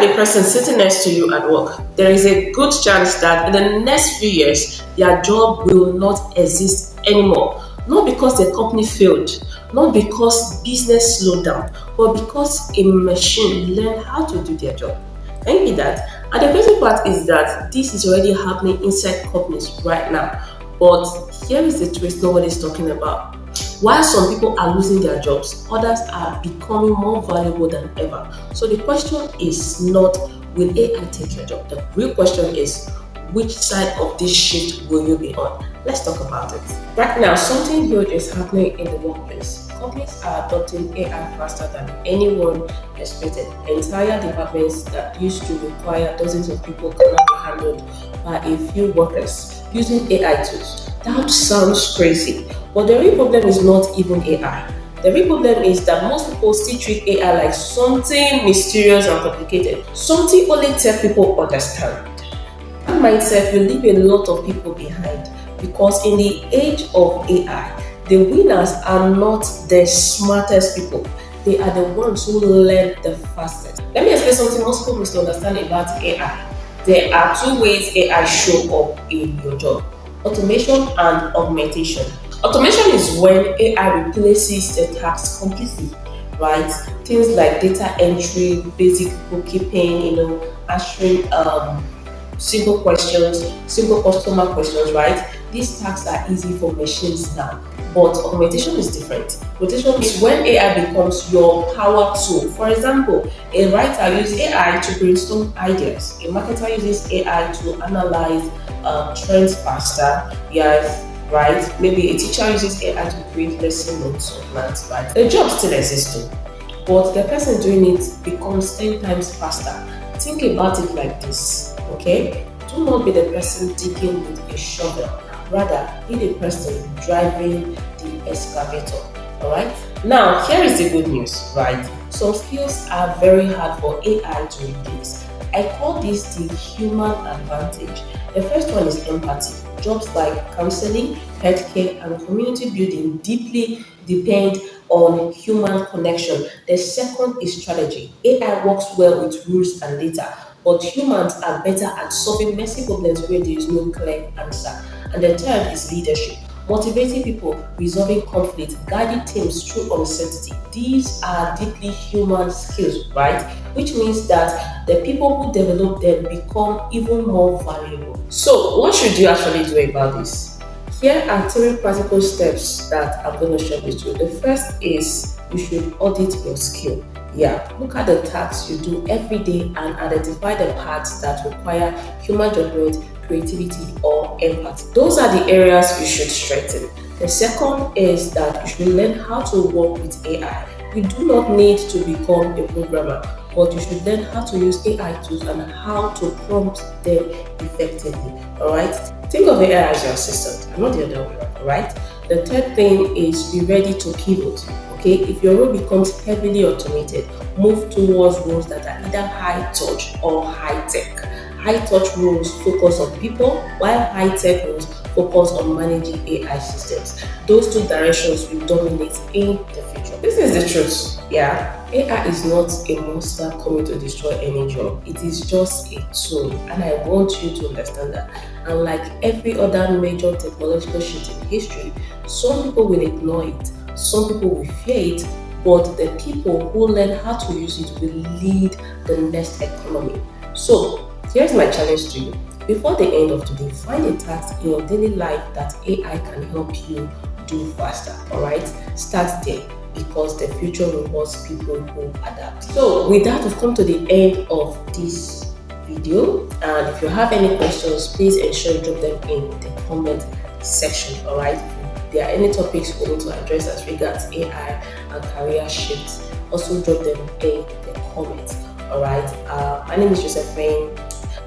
at the person sitting next to you at work. There is a good chance that in the next few years, their job will not exist anymore. Not because the company failed, not because business slowed down, but because a machine learned how to do their job. Can you be that? And the crazy part is that this is already happening inside companies right now. But here is the twist nobody's talking about. While some people are losing their jobs, others are becoming more valuable than ever. So the question is not, will AI take your job? The real question is, which side of this shift will you be on? Let's talk about it. Right now, something huge is happening in the workplace. Companies are adopting AI faster than anyone expected. Entire departments that used to require dozens of people cannot be handled by a few workers using AI tools. That sounds crazy, but the real problem is not even AI. The real problem is that most people still treat AI like something mysterious and complicated, something only tech people understand. That mindset will leave a lot of people behind, because in the age of AI, the winners are not the smartest people. They are the ones who learn the fastest. Let me explain something most people must understand about AI. There are two ways AI show up in your job: automation and augmentation. Automation is when AI replaces the tasks completely, right? Things like data entry, basic bookkeeping, answering simple questions, simple customer questions, right? These tasks are easy for machines now. But augmentation is different. Augmentation is when AI becomes your power tool. For example, a writer uses AI to brainstorm ideas. A marketer uses AI to analyze trends faster. Yes, right? Maybe a teacher uses AI to create lesson notes or plans, right? The job still exists too, but the person doing it becomes 10 times faster. Think about it like this, okay? Do not be the person digging with a shovel. Rather, be the person driving the excavator. Alright? Now, here is the good news, right? Some skills are very hard for AI to replace. I call this the human advantage. The first one is empathy. Jobs like counseling, healthcare, and community building deeply depend on human connection. The second is strategy. AI works well with rules and data, but humans are better at solving messy problems where there is no clear answer. And the third is leadership. Motivating people, resolving conflict, guiding teams through uncertainty. These are deeply human skills, right? Which means that the people who develop them become even more valuable. So, what should you actually do about this? Here are three practical steps that I'm going to share with you. The first is you should audit your skill. Yeah, look at the tasks you do every day and identify the parts that require human judgment, creativity, or empathy. Those are the areas you should strengthen. The second is that you should learn how to work with AI. You do not need to become a programmer, but you should learn how to use AI tools and how to prompt them effectively. Alright? Think of AI as your assistant and not the other way around. Alright? The third thing is be ready to pivot. Okay, if your role becomes heavily automated, move towards roles that are either high touch or high tech. High touch roles focus on people, while high tech roles focus on managing AI systems. Those two directions will dominate in the future. This is the truth. Yeah, AI is not a monster coming to destroy any job. It is just a tool, and I want you to understand that. And like every other major technological shift in history, some people will ignore it. Some people will fear it, but the people who learn how to use it will lead the next economy. So, here's my challenge to you. Before the end of today, find a task in your daily life that AI can help you do faster. Alright? Start there, because the future rewards people who adapt. So, with that, we've come to the end of this video. And if you have any questions, please ensure you drop them in the comment section. Alright? There are any topics we need to address as regards AI and career shifts, also drop them in the comments. Alright, my name is Josephine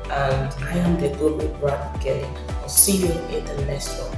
and I am the Global Brand Girl. I'll see you in the next one.